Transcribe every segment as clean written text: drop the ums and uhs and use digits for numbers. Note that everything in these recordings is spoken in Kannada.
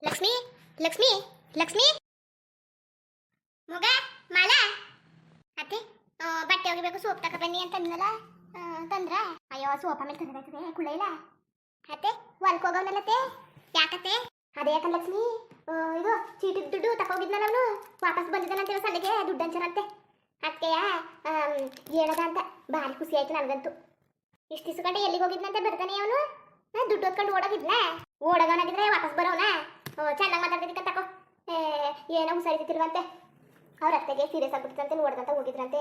ಲಕ್ಷ್ಮಿ ಲಕ್ಷ್ಮಿ ಲಕ್ಷ್ಮಿ ಮಗ ಮಾಲಾ ಅತ್ತೆ ಬಟ್ಟೆ ಒಗಿಬೇಕು ಸೋಪ್ ತಕ ಬನ್ನಿ ಅಂತ ಅಂದ್ನಲ್ಲ ತಂದ್ರ ಅಯ್ಯೋ ಸೋಪ್ ಆಮೇಲೆ ತಂದಾಯ್ತದೆ ಕುಳ್ಳ ಇಲ್ಲ ಅತ್ತೆ ಹೊಲ್ಕ್ ಹೋಗೋನಲ್ಲತ್ತೆ ಯಾಕತ್ತೆ ಅದೇ ಯಾಕಂದ ಲಕ್ಷ್ಮಿ ಇದು ಚೀಟಿ ದುಡ್ಡು ತಕೋಗಿದ್ನಲ್ಲ ಅವನು ವಾಪಸ್ ಬಂದಿದ್ದಾನಂತೇಳಿ ಸಂಡೆಗೆ ದುಡ್ಡು ಹಂಚರಂತೆ ಅದಕ್ಕೆಯ ಹೇಳದ ಅಂತ ಭಾರಿ ಖುಷಿ ಆಯ್ತು ನನಗಂತೂ ಇಷ್ಟು ದಿವಸ ಗಂಟೆ ಎಲ್ಲಿಗೆ ಹೋಗಿದ್ನಂತೆ ಬರ್ತಾನೆ ಅವನು ದುಡ್ಡು ಹೊತ್ಕೊಂಡು ಓಡೋಗಿದ್ನ ಓಡೋಗನಾಗಿದ್ರೆ ವಾಪಸ್ ಬರೋನ ಚೆನ್ನಾಗಿ ಮಾತಾಡ್ತಿದ್ದಕ್ಕೆ ತಕೋ ಏನೋ ಹುಷಾರಿತಿರುವಂತೆ ಅವ್ರ ಅತ್ತೆಗೆ ಸೀರಿಯಸ್ ಆಗ್ಬಿಟ್ಟಿದಂತೆ ನೋಡ್ದಂತ ಹೋಗಿದ್ರಂತೆ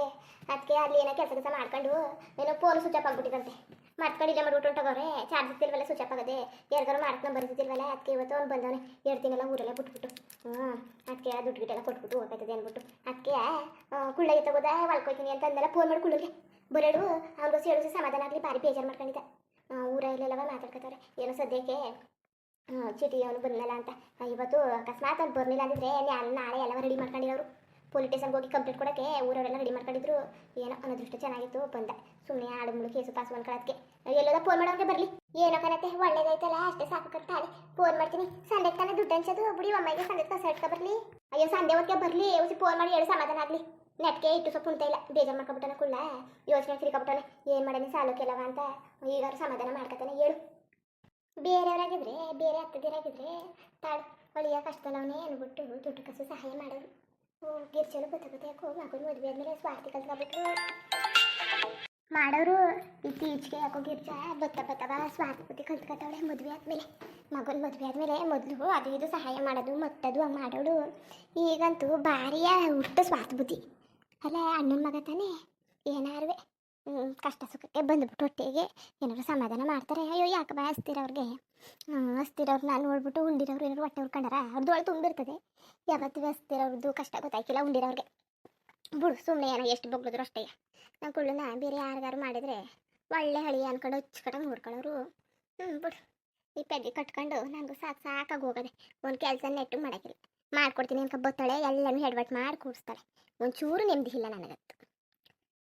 ಅದಕ್ಕೆ ಅಲ್ಲಿ ಏನೋ ಕೆಲಸ ಮಾಡ್ಕೊಂಡು ಏನೋ ಫೋನ್ ಸ್ವಿಚ್ ಆಫ್ ಆಗ್ಬಿಟ್ಟಿದಂತೆ ಮಾಡ್ಕೊಂಡು ಇಲ್ಲೇ ಮಾಡ್ಬಿಟ್ಟು ಹೊಂಟೋಗವ್ರೆ ಚಾರ್ಜ್ ಇತ್ತಿಲ್ವಲ್ಲ ಸ್ವಿಚ್ ಆಫ್ ಆಗದೆ ಯಾರಿಗಾರು ಮಾಡ್ಕೊಂಡು ಬರೀತಿಲ್ವಲ್ಲ ಅದಕ್ಕೆ ಇವತ್ತು ಅವ್ನು ಬಂದವನೆ 2 ದಿನ ಊರಲ್ಲೇ ಬಿಟ್ಬಿಟ್ಟು ಅದಕ್ಕೆ ದುಡ್ಡು ಗಿಟ್ಟೆಲ್ಲ ಕೊಟ್ಬಿಟ್ಟು ಹೋಗ್ತದೆ ಅಂದ್ಬಿಟ್ಟು ಅದಕ್ಕೆ ಕುಳ್ಳಗೆ ತಗೋದ ಹೊಲ್ಕೊಯ್ತೀನಿ ಅಂತ ಅಂದೆಲ್ಲ ಫೋನ್ ಮಾಡಿ ಕುಳ್ಳಗೆ ಬರೋಡು ಅವ್ರಿಗೂ ಸೇರಿಸಿ ಸಮಾಧಾನ ಆಗಲಿ ಭಾರಿ ಬೇಜಾರು ಮಾಡ್ಕೊಂಡಿದ್ದ ಊರಲ್ಲೆಲ್ಲವ ಮಾತಾಡ್ಕೊತಾರೆ ಏನೋ ಸದ್ಯಕ್ಕೆ ಚೀಟಿ ಅವನು ಬರಲಿಲ್ಲ ಅಂತ ಇವತ್ತು ಅಕಸ್ಮಾತ್ ಅವ್ನು ಬರಲಿಲ್ಲ ಅಂದಿದ್ರೆ ನಾಳೆ ಎಲ್ಲ ರೆಡಿ ಮಾಡ್ಕೊಂಡಿರೋರು ಪೊಲೀಸ್ ಸ್ಟೇಷನ್ಗೆ ಹೋಗಿ ಕಂಪ್ಲೇಂಟ್ ಕೊಡೋಕ್ಕೆ ಊರವರೆಲ್ಲ ರೆಡಿ ಮಾಡ್ಕೊಂಡಿದ್ರು ಏನೋ ಅನ್ನೋದೃಷ್ಟ ಚೆನ್ನಾಗಿತ್ತು ಬಂದ ಸುಮ್ಮನೆ ಆಡುಮುಳು ಕೇಸು ಪಾಸ್ ಮಾಡ್ಕೊಳ್ಳೋದಕ್ಕೆ ಎಲ್ಲದ ಫೋನ್ ಮಾಡೋರಿಗೆ ಬರಲಿ ಏನೋ ಕಣತ್ತೆ ಒಳ್ಳೇದೈತಲ್ಲ ಅಷ್ಟೇ ಸಾಕು ತಾಳೆ ಫೋನ್ ಮಾಡ್ತೀನಿ ಸಂಡೆಗೆ ತಾನೇ ದುಡ್ಡು ಹಂಚೋದು ಬಿಡಿ ಒಮ್ಮೆಗೆ ಸಂಡೆ ಕಸ ಇಟ್ಕೊ ಬರಲಿ ಅಯ್ಯೋ ಸಂಡೆ ಹೊತ್ತಿಗೆ ಬರಲಿ ಉಸಿ ಫೋನ್ ಮಾಡಿ ಹೇಳಿ ಸಮಾಧಾನ ಆಗಲಿ ನೆಟ್ಗೆ ಇಟ್ಟು ಸ್ವಲ್ಪ ಉಂಟ ಇಲ್ಲ ಬೇಜಾರು ಮಾಡ್ಕೊಬಿಟ್ಟನ ಕುಳ್ಳ ಯೋಚನೆ ತಿರ್ಕೊಬಿಟ್ಟನೆ ಏನು ಮಾಡೀನಿ ಸಾಲಕ್ಕೆಲ್ಲವ ಅಂತ ಈಗಾರು ಸಮಾಧಾನ ಮಾಡ್ಕೊತಾನೆ ಹೇಳು ಬೇರೆಯವರಾಗಿದ್ರೆ ಬೇರೆ ಹತ್ತದಿರಾಗಿದ್ರೆ ತಾಳು ಒಳ್ಳೆಯ ಕಷ್ಟದಲ್ಲವನೇ ಅಂದ್ಬಿಟ್ಟು ದುಡ್ಡು ಕಸು ಸಹಾಯ ಮಾಡೋರು ಗಿರ್ಜಲು ಗೊತ್ತಾಗುತ್ತೆ ಯಾಕೋ ಮಗನ ಮದುವೆ ಆದಮೇಲೆ ಸ್ವಾರ್ಥಿ ಕಲ್ತ್ಕೊಬಿಟ್ರು ಮಾಡೋರು ಇತ್ತೀಚೆಗೆ ಯಾಕೋ ಗಿರ್ಜ ಬತ್ತವ ಸ್ವಾರ್ಥಿ ಬುದ್ಧಿ ಕಲ್ತ್ಕೊತಾವಳೆ ಮದುವೆ ಆದಮೇಲೆ ಮಗನ ಮದುವೆ ಆದಮೇಲೆ ಮೊದಲು ಅದು ಇದು ಸಹಾಯ ಮಾಡೋದು ಮತ್ತದು ಮಾಡೋಳು ಈಗಂತೂ ಭಾರಿಯ ಹುಟ್ಟು ಸ್ವಾರ್ಥ ಬುದ್ಧಿ ಅಲ್ಲ ಅಣ್ಣನ ಮಗ ತಾನೇ ಏನಾರುವೆ ಕಷ್ಟ ಸುಖಕ್ಕೆ ಬಂದುಬಿಟ್ಟು ಹೊಟ್ಟೆಗೆ ಏನಾದ್ರು ಸಮಾಧಾನ ಮಾಡ್ತಾರೆ ಅಯ್ಯೋ ಯಾಕೆ ಬಾ ಹಸ್ತಿರೋರಿಗೆ ಹಸ್ತಿರೋರ್ನ ನೋಡ್ಬಿಟ್ಟು ಉಂಡಿರೋರು ಏನಾದ್ರು ಹೊಟ್ಟೆ ಉಳ್ಕೊಂಡಾರ ಅವ್ರದ್ದು ಒಳಗೆ ತುಂಬಿರ್ತದೆ ಯಾವತ್ತೂ ಹಸ್ತಿರೋರ್ದು ಕಷ್ಟ ಗೊತ್ತಾಯ್ತಿಲ್ಲ ಉಂಡಿರೋರಿಗೆ ಬಿಡು ಸುಮ್ಮನೆ ಏನೋ ಎಷ್ಟು ಬಗ್ಳಿದ್ರು ಅಷ್ಟೇ ನಾವು ಕುಳ್ಳನ ಬೇರೆ ಯಾರಿಗಾರು ಮಾಡಿದರೆ ಒಳ್ಳೆ ಹಳಿ ಅನ್ಕೊಂಡು ಹಚ್ಕಟ್ಟಂಗೆ ನೋಡ್ಕೊಳ್ಳೋರು ಬಿಡು ಈ ಪೆದ್ದಿ ಕಟ್ಕೊಂಡು ನನಗೂ ಸಾಕಾಗಿ ಹೋಗೋದೆ ಒಂದು ಕೆಲಸ ನೆಟ್ಟು ಮಾಡೋಕ್ಕಿಲ್ಲ ಮಾಡ್ಕೊಡ್ತೀನಿ ಅನ್ಕ ಬತ್ತಾಳೆ ಎಲ್ಲನೂ ಎಡ್ವಟ್ ಮಾಡಿ ಕೂಡಿಸ್ತಾಳೆ ಒಂಚೂರು ನೆಮ್ಮದಿ ಇಲ್ಲ ನನಗಂತೂ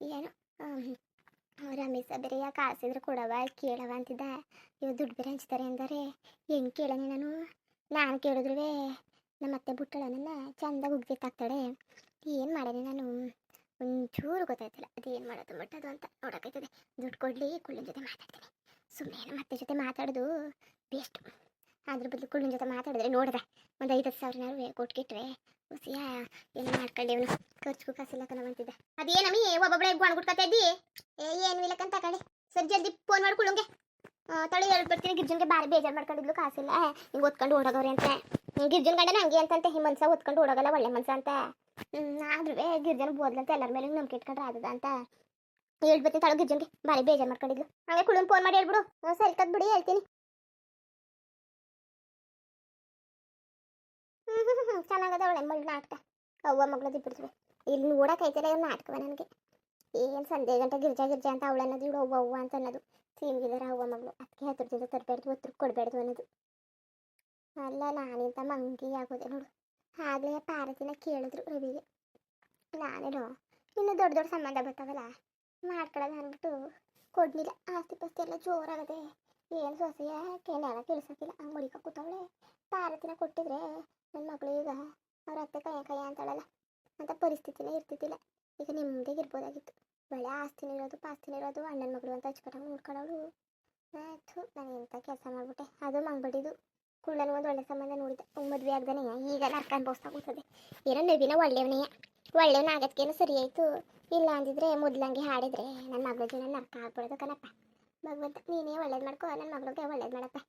ಏನು ರಮೇಶ ಬೇರೆ ಯಾಕೆ ಕಾಸಿದ್ರೆ ಕೊಡವ ಕೇಳವ ಅಂತಿದ್ದ ಇವಾಗ ದುಡ್ಡು ಬೇರೆ ಹಂಚ್ತಾರೆ ಅಂದರೆ ಹೆಂಗೆ ಕೇಳನೆ ನಾನು ಕೇಳಿದ್ರೂ ನಮ್ಮ ಅತ್ತೆ ಬುಟ್ಟಳ ನನ್ನ ಚೆಂದಾಗಿ ಉಗ್ದಿತ್ತಾಗ್ತಾಳೆ ಏನು ಮಾಡೇನೆ ನಾನು ಒಂಚೂರು ಗೊತ್ತಾಯ್ತಿಲ್ಲ ಅದು ಏನು ಮಾಡೋದು ಮಟ್ಟದು ಅಂತ ನೋಡೋಕೈತದೆ ದುಡ್ಡು ಕೊಡಲಿ ಕುಳ್ಳಿನ ಜೊತೆ ಮಾತಾಡ್ತೀನಿ ಸುಮ್ಮನೆ ನಮ್ಮ ಅತ್ತೆ ಜೊತೆ ಮಾತಾಡೋದು ಬೇಸ್ಟು ಅದ್ರ ಬದಲು ಕುಳ್ಳಿನ ಜೊತೆ ಮಾತಾಡಿದ್ರೆ ನೋಡಿದೆ ಒಂದು 50,000 ಕೊಟ್ಕಿಟ್ರೆ ಹುಸಿಯ ಏನು ಮಾಡ್ಕೊಳ್ಳಿ ಅವನು ಖರ್ಚಿಗೂ ಕಾಸಿಲ್ಲ ಕಣವಂತಿದ್ದ ಅದೇನಮ್ಮಿ ಒಬ್ಬೊಬ್ಬಳೆ ಗುಣ್ಗುಟ್ಕೊತಾ ಇದ್ದಿ ಏನು ಇಲ್ಲಕ್ಕಂತ ತಗೊಳ್ಳಿ ಸರಿ ಜಲ್ದಿ ಫೋನ್ ಮಾಡಿ ಕುಳ್ಳಂಗೆ ತಳಿ ಹೇಳ್ಬಿಡ್ತೀನಿ ಗಿರ್ಜನ್ಗೆ ಭಾರಿ ಬೇಜಾರು ಮಾಡ್ಕೊಂಡಿದ್ಲು ಕಾಸಿಲ್ಲ ಹಿಂಗೆ ಓದ್ಕೊಂಡು ಓಡೋಗವ್ರೆ ಅಂತ ಗಿರ್ಜನ್ ಗಂಡನ ಹಂಗೆ ಅಂತಂತೆ ಈ ಮನ್ಸ ಓದ್ಕೊಂಡು ಓಡೋಗಲ್ಲ ಒಳ್ಳೆ ಮನ್ಸ ಅಂತ ಆದ್ರೂ ಗಿರ್ಜನ್ ಬೋದ್ಲಂತ ಎಲ್ಲರ ಮೇಲೆ ನಂಬಿಕೆ ಇಟ್ಕೊಂಡ್ರೆ ಆದದ ಅಂತ ಹೇಳ್ಬಿಡ್ತೀನಿ ತಳ ಗಿರ್ಜನ್ಗೆ ಭಾರಿ ಬೇಜಾರು ಮಾಡ್ಕೊಂಡಿದ್ಲು ಹಂಗೆ ಕುಳ್ಳನ್ ಫೋನ್ ಮಾಡಿ ಹೇಳ್ಬಿಡು ಸರಿ ಕದ್ಬಿಡಿ ಹೇಳ್ತೀನಿ ಚೆನ್ನಾಗದ ಒಳ್ಳೆ ಮಗಳು ನಾಟಕ ಅವ್ವ ಮಗಳದ್ದು ಇಬ್ಬರು ಇಲ್ಲಿ ನೋಡೋಕೈತಿಲ್ಲ ಇವ್ರು ನಾಟಕವ ನನಗೆ ಏನು ಸಂಜೆ ಗಂಟೆ ಗಿರ್ಜಾ ಅಂತ ಅವಳು ಅನ್ನೋದು ಇವಳು ಅವ್ವ ಅಂತ ಅನ್ನೋದು ಸೀಮ್ಗಿದಾರ ಅವ್ವ ಮಗಳು ಅದಕ್ಕೆ ಹತ್ತಿರದಿಂದ ತರಬೇಡ್ದು ಒತ್ತರು ಕೊಡಬೇಡ್ದು ಅನ್ನೋದು ಅಲ್ಲ ನಾನಿಂತ ಮಂಗಿ ಆಗೋದೆ ನೋಡು ಆಗಲೇ ಪಾರತಿನ ಕೇಳಿದ್ರು ರವಿಗೆ ನಾನೇನೋ ಇನ್ನು ದೊಡ್ಡ ದೊಡ್ಡ ಸಂಬಂಧ ಬರ್ತಾವಲ್ಲ ಮಾಡ್ಕೊಳ್ಳೋದು ಅಂದ್ಬಿಟ್ಟು ಕೊಡ್ಲಿಲ್ಲ ಆಸ್ತಿ ಪಾಸ್ತಿ ಎಲ್ಲ ಜೋರಾಗದೆ ಏನು ಸೊಸೆಯ ಕೆನೆಲ್ಲ ಕೇಳಿಸೋಕಿಲ್ಲ ಹಂಗೆ ಮಡಿಕ ಕೂತವಳೆ ಪಾರತಿನ ಕೊಟ್ಟಿದ್ರೆ ನನ್ನ ಮಗಳು ಈಗ ಅವ್ರ ಅತ್ತೆ ಕೈಯ ಅಂತಾಳಲ್ಲ ಅಂತ ಪರಿಸ್ಥಿತಿನೇ ಇರ್ತಿದ್ದಿಲ್ಲ ಈಗ ನಿಮ್ಮದೇ ಇರ್ಬೋದಾಗಿತ್ತು ಒಳ್ಳೆ ಆಸ್ತಿನ ಇರೋದು ಪಾಸ್ತಿನ ಇರೋದು ಅಣ್ಣನ ಮಗಳು ಅಂತ ಹಚ್ಕೊಟ್ಟಂಗೆ ನೋಡ್ಕೊಳ್ಳೋಳು ಆಯ್ತು ನಾನು ಎಂಥ ಕೆಲಸ ಮಾಡಿಬಿಟ್ಟೆ ಅದು ಮಂಗ್ಬಿಟ್ಟಿದ್ದು ಕುಳ್ಳನ ಒಂದು ಒಳ್ಳೆ ಸಂಬಂಧ ನೋಡಿದೆ ಮದುವೆ ಆಗ್ದಾನೆ ಈಗ ನರ್ಕ ಅನ್ಭವಿಸ್ತಾ ಕೂತದೆ ಏನೋ ನವಿನ ಒಳ್ಳೆಯವನ ಆಗತ್ಕೇನೋ ಸರಿ ಆಯಿತು ಇಲ್ಲ ಅಂದಿದ್ರೆ ಮೊದ್ಲಂಗೆ ಹಾಡಿದ್ರೆ ನನ್ನ ಮಗಳ ಜೀವನ ನರ್ಕ ಆಗ್ಬಿಡೋದು ಕಣಪ್ಪ ಭಗವಂತ ನೀನೇ ಒಳ್ಳೇದು ಮಾಡ್ಕೊ ನನ್ನ ಮಗಳಿಗೆ ಒಳ್ಳೇದು ಮಾಡಪ್ಪ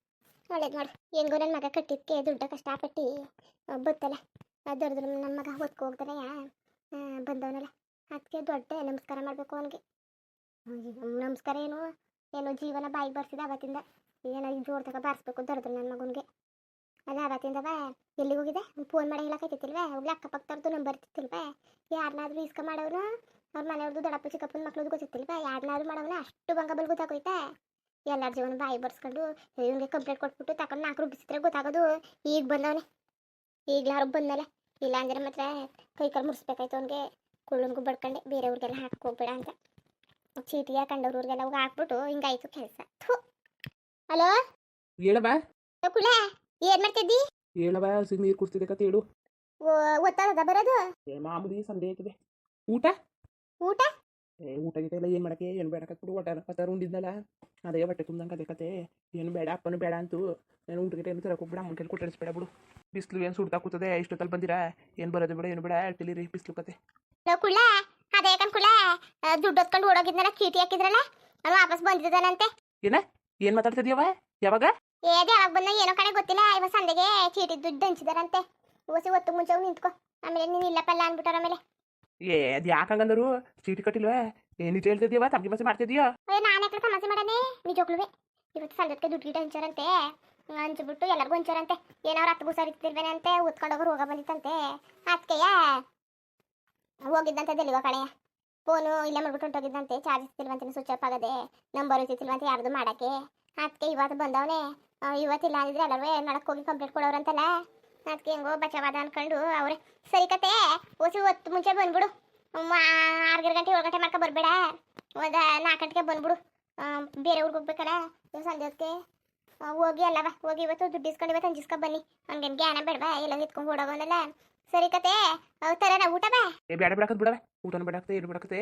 ಒಳ್ಳೇದು ಮಾಡು ಹೆಂಗೋ ನನ್ನ ಮಗ ಕಟ್ಟಿದ್ದಕ್ಕೆ ದುಡ್ಡು ಕಷ್ಟಪಟ್ಟು ಬತ್ತಲ್ಲ ದೊಡ್ಡದ್ರ ನನ್ನ ಮಗ ಓದ್ಕೊ ಹೋಗ್ತಾನೆ ಬಂದವನಲ್ಲ ಅದಕ್ಕೆ ದೊಡ್ಡ ನಮಸ್ಕಾರ ಮಾಡಬೇಕು ಅವನಿಗೆ ನಮಸ್ಕಾರ ಏನು ಜೀವನ ಬಾಯಿಗೆ ಬರ್ಸಿದ ಅವತ್ತಿಂದ ಏನೋ ಜೋರು ತಗ ಬಾರಿಸ್ಬೇಕು ದೊಡ್ಡದ್ರ ನನ್ನ ಮಗನಿಗೆ ಅದು ಅವತ್ತಿಂದವ ಎಲ್ಲಿಗೆ ಹೋಗಿದೆ ಫೋನ್ ಮಾಡಿ ಹೇಳಕೈತಿಲ್ವೇ ಹೋಗ್ಲಿ ಅಕ್ಕಪಕ್ಕದವ್ರದ್ದು ನಂಬರ್ ಇರ್ತಿಲ್ವೇ ಯಾರನ್ನಾದ್ರೂ ಇಸ್ಕ ಮಾಡೋರು ಅವ್ರ ಮನೆಯವ್ರದ್ದು ದೊಡ್ಡಪ್ಪ ಚಿಕ್ಕಪ್ಪನ ಮಕ್ಳದ್ದು ಗೊತ್ತಿಲ್ವೇ ಯಾರನ್ನಾದ್ರೂ ಮಾಡೋವನ ಅಷ್ಟು ಬಂಗಬಲ್ ಗೊತ್ತಾಗೋಯ್ತಾ ಎಲ್ಲರ ಜೀವನ ಬಾಯಿ ಬರ್ಸ್ಕೊಂಡು ಇವನಿಗೆ ಕಂಪ್ಲೇಂಟ್ ಕೊಟ್ಬಿಟ್ಟು ತಗೊಂಡು 4 ಬಿಸಿದ್ರೆ ಗೊತ್ತಾಗೋದು ಈಗ ಬಂದವನೇ ಈಗಲಾರು ಬಂದಲ್ಲ ಇಲ್ಲ ಅಂದರೆ ಮಾತ್ರ ಕೈಕಾಲು ಮುರಿಸ್ಬೇಕಾಯ್ತು ಅವನಿಗೆ ಕುಳ್ಳನ್ಗೂ ಬಡ್ಕೊಂಡೆ ಬೇರೆಯವ್ರಿಗೆಲ್ಲ ಹಾಕೋಗ್ಬೇಡ ಅಂತ ಚೀಟಿಗೆ ಕಂಡವ್ರಿಗೆಲ್ಲ ಹೋಗಿ ಹಾಕ್ಬಿಟ್ಟು ಹಿಂಗಾಯ್ತು ಕೆಲಸ ಹಲೋ ಹೇಳಮ್ಮ ಕುಳ್ಳ ಏನು ಮಾಡ್ತಿದ್ದಿ ಹೇಳವ ಹಸಿಗೆ ನೀರು ಕುಡ್ತಿದ್ದೆ ಕತೆ ಹೇಳು. ಒತ್ತದ ಬರೋದು. ಮಾಮೂಲಿ ಸಂಡೆ ಆಯ್ತದೆ. ಊಟ ಊಟ ಊಟ ಗೀಟ ಎಲ್ಲ ಏನು ಮಾಡಕ್ಕೆ ಏನು ಬೇಡ ಕಟ್ಬಿಡು ಒಟ್ಟಾರ ಉಂಡಿದ್ನಲ್ಲ ಅದೇ ಹೊಟ್ಟೆ ತುಂಬ್ದಂಗೆ ಅದೇ ಕತೆ. ಏನು ಬೇಡ ಅಪ್ಪನೂ ಬೇಡ ಅಂತು. ನಾನು ಊಟ ಗಿಟ ಏನು ತರಕ್ಕೆ ಹೋಗ್ಬಿಡ ಅಮ್ಮನ ಕೈಲಿ ಕೊಟ್ಟಿಸ್ಬೇಡ ಬಿಡು. ಬಿಸಿಲು ಏನು ಸುಡ್ತಾ ಕೂತದೆ ಇಷ್ಟೊತ್ತಲ್ಲಿ ಬಂದಿರಾ. ಏನು ಬರೋದು ಬೇಡ ಏನು ಬೇಡ ಹೇಳ್ತಿಲಿ ಬಿಸಿಲು ಕತೆ. ಕುಳ್ಳ ಅದೇ ಕುಳ್ಳ ದುಡ್ಡು ಹೊತ್ಕೊಂಡು ಓಡೋಗಿದ್ನಲ್ಲ ಚೀಟಿ ಹಾಕಿದ್ರಲ್ಲ ಅವ್ನು ವಾಪಸ್ ಬಂದಿದ್ದಾನಂತೆ. ಏನ ಏನು ಮಾತಾಡ್ತಿದ್ಯವ ಯಾವಾಗ? ಏದೇ ಯಾವಾಗ ಬಂದ ಏನೋ ಕಡೆ ಗೊತ್ತಿಲ್ಲ. ಇವಾಗ ಸಂದೆಗೆ ಚೀಟಿ ದುಡ್ಡು ಹಂಚಿದಾರಂತೆ. ಓಸಿ ಹೊತ್ತು ಮುಂಚೆ ನಿಂತ್ಕೊ, ಆಮೇಲೆ ನೀನು ಇಲ್ಲಪ್ಪಲ್ಲ ಅಂದ್ಬಿಟ್ಟಾರ ಆಮೇಲೆ. ಅದು ಯಾಕೆ ಹಂಗಂದರು? ಚೀಟಿ ಕಟ್ಟಿಲ್ವಾ? ನಿಜ ಹೇಳ್ತಿದ್ಯವ? ತಮಗೆ ಮಸಿ ಮಾಡ್ತಿದ್ಯಾ? ನಾನು ಯಾಕೆ ಸಮಸ್ಯೆ ಮಾಡನೆ ನಿಜೋಗ್ಲುವೆ. ಇವತ್ತು ಸಂದಕ್ಕೆ ದುಡ್ಡು ಗಿಡ ಹಂಚಾರಂತೆ. ಹಂಚ್ಬಿಟ್ಟು ಎಲ್ಲರಿಗೂ ಹಂಚಾರಂತೆ. ಏನಾರು ಹತ್ತು ಗುಸಾರಿತ್ತಿರ್ಬೇನಂತೆ ಓದ್ಕೊಂಡೋಗಿ ರೋಗ ಬಂದಿತ್ತಂತೆ. ಅದಕ್ಕೆಯ ಹೋಗಿದ್ದಂತೆ ದೆಲ್ಲಿಗೋ ಕಣೆಯ ಫೋನು ಇಲ್ಲೇ ಮಾಡ್ಬಿಟ್ಟು ಹೊಂಟೋಗಿದ್ದಂತೆ. ಚಾರ್ಜ್ ಇರ್ತಿಲ್ವಂತೆ, ಸ್ವಿಚ್ ಆಫ್ ಆಗದೆ, ನಂಬರ್ ಇರ್ತಿಲ್ವಂತೆ ಯಾರ್ದು ಮಾಡೋಕ್ಕೆ. ಅದಕ್ಕೆ ಇವತ್ತು ಬಂದವನೇ. ಇವತ್ತಿಲ್ಲ ಅಂದಿದ್ರೆ ಎಲ್ಲರೂ ನಡಕ್ಕೆ ಹೋಗಿ ಕಂಪ್ಲೇಂಟ್ ಕೊಡೋರಂತಲ್ಲ. ಅದಕ್ಕೆ ಹೆಂಗೋ ಬಚಾವಾದ ಅನ್ಕೊಂಡು ಅವ್ರೆ. ಸರಿ ಕತೆ ಓಸಿ ಹೊತ್ತು ಮುಂಚೆ ಬಂದ್ಬಿಡು. 6 ಗಂಟೆ 7 ಗಂಟೆ ಮಾಡ್ಕೊ ಬರಬೇಡ. ಒಂದು 4 ಗಂಟೆಗೆ ಬಂದ್ಬಿಡು. ಬೇರೆ ಊರಿಗೆ ಹೋಗ್ಬೇಕಲ್ಲ ಸಂಜೆ ಹೊತ್ತಿಗೆ. ಹೋಗಿ ಅಲ್ಲವ ಹೋಗಿ ಇವತ್ತು ದುಡ್ಡು ಇಸ್ಕೊಂಡು ಇವತ್ತು ಹಂಚಿಸ್ಕೊ ಬನ್ನಿ. ಹಂಗೇನು ಜ್ಞಾನ ಬೇಡವಾ ಎಲ್ಲ ನಿಂತ್ಕೊಂಡು ಓಡೋಗೋನಲ್ಲ. ಸರಿ ಕತೆ ತರೋಣ ಊಟ ಬಾ. ಬೇಡ ಬಿಡಕತ್ ಬಿಡವೆ. ಊಟನ ಬೇಡಾಕತೆ ಏನು ಬೇಡಾಕತೆ.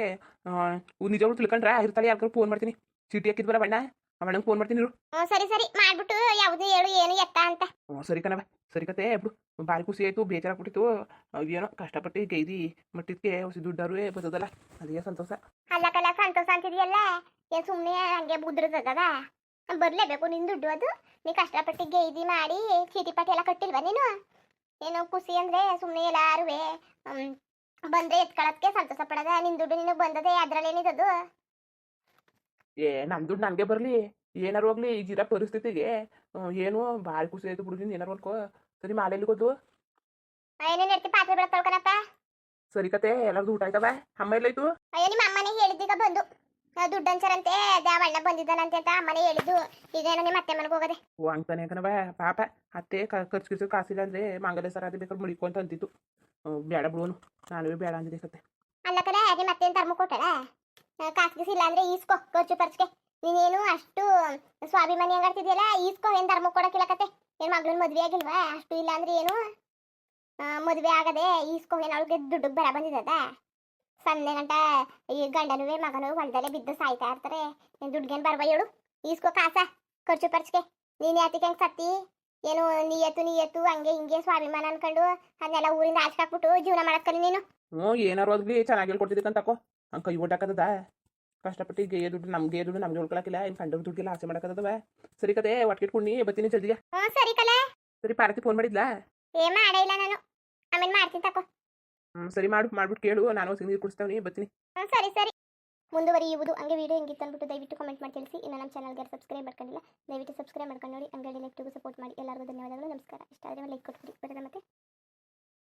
ನಿಜವಾಗ್ಲೂ ತಿಳ್ಕೊಂಡ್ರೆ ಇರ್ತಾಳೆ ಯಾರು ಫೋನ್ ಮಾಡ್ತೀನಿ. ಚೀಟಿ ಹಾಕಿದ್ ಬರ ಬಣ್ಣ ಅವಣ್ಣಂಗೆ ಫೋನ್ ಮಾಡ್ತೀನಿ ಇರು. ಸರಿ ಸರಿ ಮಾಡ್ಬಿಟ್ಟು ಯಾವುದು ಹೇಳು ಏನು ಎತ್ತ ಅಂತ. ಸರಿ ಕಣವ ಸರಿ ಕತೆ ಬಿಡು. ಭಾರಿ ಖುಷಿ ಆಯಿತು, ಬೇಜಾರಾಗ್ಬಿಟ್ಟಿತ್ತು. ಏನೋ ಕಷ್ಟಪಟ್ಟು ಗೈದಿ ಮಟ್ಟಿದ್ಕೆ ಹೊಸ ದುಡ್ಡಾರು ಬರ್ತದಲ್ಲ ಅದೇ ಸಂತೋಷ. ಅಲ್ಲ ಕಲ್ಲ ಸಂತೋಷ ಅಂತಿದೆಯಲ್ಲ. ಏನು ಸುಮ್ಮನೆ ಹಂಗೆ ಬುದ್ರದದ ಬರಲೇಬೇಕು ನಿನ್ನ ದುಡ್ಡು. ಅದು ನೀ ಕಷ್ಟಪಟ್ಟು ಗೈದಿ ಮಾಡಿ ಚೀಟಿ ಪಾಟಿ ಎಲ್ಲ ಕಟ್ಟಿಲ್ವ ನೀನು? ಏನೋ ಖುಷಿ ಅಂದರೆ ಸುಮ್ಮನೆ ಎಲ್ಲಾರು ಬಂದರೆ ಎತ್ಕೊಳ್ಳೋದಕ್ಕೆ ಸಂತೋಷ ಪಡೋದ. ನಿನ್ನ ದುಡ್ಡು ನಿನಗೆ ಬಂದದೆ ಅದರಲ್ಲೇನಿದದು? ನಮ್ಮ ದುಡ್ಡು ನನಗೆ ಬರಲಿ ಏನಾರು ಹೋಗ್ಲಿ ಈಗಿರೋ ಪರಿಸ್ಥಿತಿಗೆ. ಏನು ಭಾರಿ ಖುಷಿ ಆಯಿತು ಬಿಡು. ನೀನು ಏನಾರು ಅನ್ಕೋ. ಸರಿ ಮಾಲೆ ಎಲ್ಲಿಗೋದು? ಏನೇನು ಎತ್ತಿ ಪಾತ್ರೆ ಬೆಳಕೊಳ್ಕನಪ್ಪ. ಸರಿ ಕತೆ ಎಲ್ಲರದು ಊಟ ಆಯ್ತವ? ಅಮ್ಮ ಎಲ್ಲಾಯ್ತು? ಅಯ್ಯೋ ನಿಮ್ಮ ಅಮ್ಮನೇ ಹೇಳಿದ್ದೀಗ ಬಂದು ದುಡ್ಡು ಹಂಚಾರಂತೆ. ಅಣ್ಣ ಬಂದಿದ್ದಾನಂತೆ ಅಂತ ಅಮ್ಮನೇ ಹೇಳಿದ್ದು. ಈಗೇನೋ ನಿಮ್ಮ ಅತ್ತೆ ಮನೆಗೆ ಹೋಗದೆ. ಓ ಹಂಗ್ತಾನೆ ಕಣವ ಪಾಪ. ಅತ್ತೆ ಖರ್ಚು ಗಿರ್ಚು ಕಾಸಿಲ್ಲ ಅಂದರೆ ಮಂಗಲ ಸರ ಅದು ಬೇಕಾದ್ರೆ ಮುಡಿಕೊ ಅಂತ ಅಂತಿತ್ತು. ಬೇಡ ಬಿಡುವನು ನಾನು ಬೇಡ ಅಂದಿದ್ದೆ ಕತೆ. ಅಲ್ಲ ಕಲ ನಿಮ್ಮ ಅತ್ತೆ ಅಂತ ತರ್ಮ ಕೊಟ್ಟಳ ಕಾಸು ಗೀಸು ಇಲ್ಲ ಅಂದರೆ ಈಸ್ಕೊ ಖರ್ಚು ಪರ್ಚಿಗೆ. ನೀನೇನು ಅಷ್ಟು ಸ್ವಾಭಿಮಾನಿ ಹಂಗಾಡ್ತಿದ್ಯಲ್ಲ ಈಸ್ಕೊ. ಏನು ಧರ್ಮ ಕೊಡೋಕ್ಕಿಲ್ಲ ಕತೆ. ಏನು ಮಗಳನ್ನ ಮದುವೆ ಆಗಿಲ್ವಾ? ಅಷ್ಟು ಇಲ್ಲ ಅಂದರೆ ಏನು ಮದುವೆ ಆಗದೆ ಈಸ್ಕೊ. ಏನು ಅವಳಿಗೆ ದುಡ್ಡಿಗೆ ಬರ ಬಂದಿದ್ದದ? ಸಂಜೆ ಗಂಟ ಈ ಗಂಡನೂ ಮಗನೂ ಹೊಲದಲ್ಲೇ ಬಿದ್ದು ಸಾಯ್ತಾ ಇರ್ತಾರೆ. ದುಡ್ಗೇನು ಬರವ ಹೇಳು? ಈಸ್ಕೊ ಕಾಸ ಖರ್ಚು ಪರ್ಚಿಗೆ. ನೀನು ಯಾತಿಗೆ ಹೆಂಗೆ ಸತ್ತಿ? ಏನು ನೀಯತ್ತು ಹಂಗೆ ಹಿಂಗೆ ಸ್ವಾಭಿಮಾನ ಅನ್ಕೊಂಡು ಅದನ್ನೆಲ್ಲ ಊರಿಂದ ಆಚೆ ಹಾಕ್ಬಿಟ್ಟು ಜೀವನ ಮಾಡಕ್ಕಲ್ಲಿ ನೀನು. ಏನಾರು ಹೋಗ್ಲಿ ಚೆನ್ನಾಗಿ ಹೇಳ್ಕೊಡ್ತಿದ್ದಕ್ಕಂತ ತಕೋ. ಹಂಗೆ ಕೈ ಓಟಾಕದ ಕಷ್ಟಪಟ್ಟು ಗೇ ದುಡ್ಡು ನಮಗೆ ಉಳ್ಕೊಳಕಿಲ್ಲ. ಇನ್ನು ಕಂಡವ್ರ ದುಡ್ಡಿಲ್ಲ ಆಸೆ ಮಾಡಕ್ಕದವ. ಸರಿ ಕತೆ ಒಟ್ಟಿಗೆ ಇಟ್ಕೊಂಡು ಬರ್ತೀನಿ ಜಲ್ದಿಗೆ. ಸರಿ ಕಲೆ. ಸರಿ ಪಾರ್ವತಿ ಫೋನ್ ಮಾಡಿದ್ಲಾ? ಮಾಡೇ ಇಲ್ಲ ನಾನು, ಆಮೇಲೆ ಮಾಡ್ತೀನಿ ತಕೋ. ಸರಿ ಮಾಡ್ಬಿಟ್ಟು ಕೇಳು. ನಾನು ನೀರು ಕುಡಿಸ್ತಾವನಿ ಬರ್ತೀನಿ. ಸರಿ ಸರಿ ಮುಂದುವರಿಯುವುದು. ಹಂಗೆ ವಿಡಿಯೋ ಹೆಂಗಿತ್ತು ಅಂದ್ಬಿಟ್ಟು ದಯವಿಟ್ಟು ಕಮೆಂಟ್ ಮಾಡಿ ತಿಳಿಸಿ. ಇನ್ನು ನಮ್ಮ ಚಾನಲ್ಗೆ ಸಬ್ಸ್ಕ್ರೈಬ್ ಮಾಡ್ಕೊಂಡಿಲ್ಲ ದಯವಿಟ್ಟು ಸಬ್ಸ್ಕ್ರೈಬ್ ಮಾಡ್ಕೊಂಡು ನೋಡಿ. ಹಂಗೆ ಲೈಕ್ ಸಪೋರ್ಟ್ ಮಾಡಿ. ಎಲ್ಲರಿಗೂ ಧನ್ಯವಾದಗಳು, ನಮಸ್ಕಾರ. ಇಷ್ಟ ಆದರೆ ಲೈಕ್ ಕೊಟ್ಬಿಡಿ. ಬರೋದ ಮತ್ತೆ.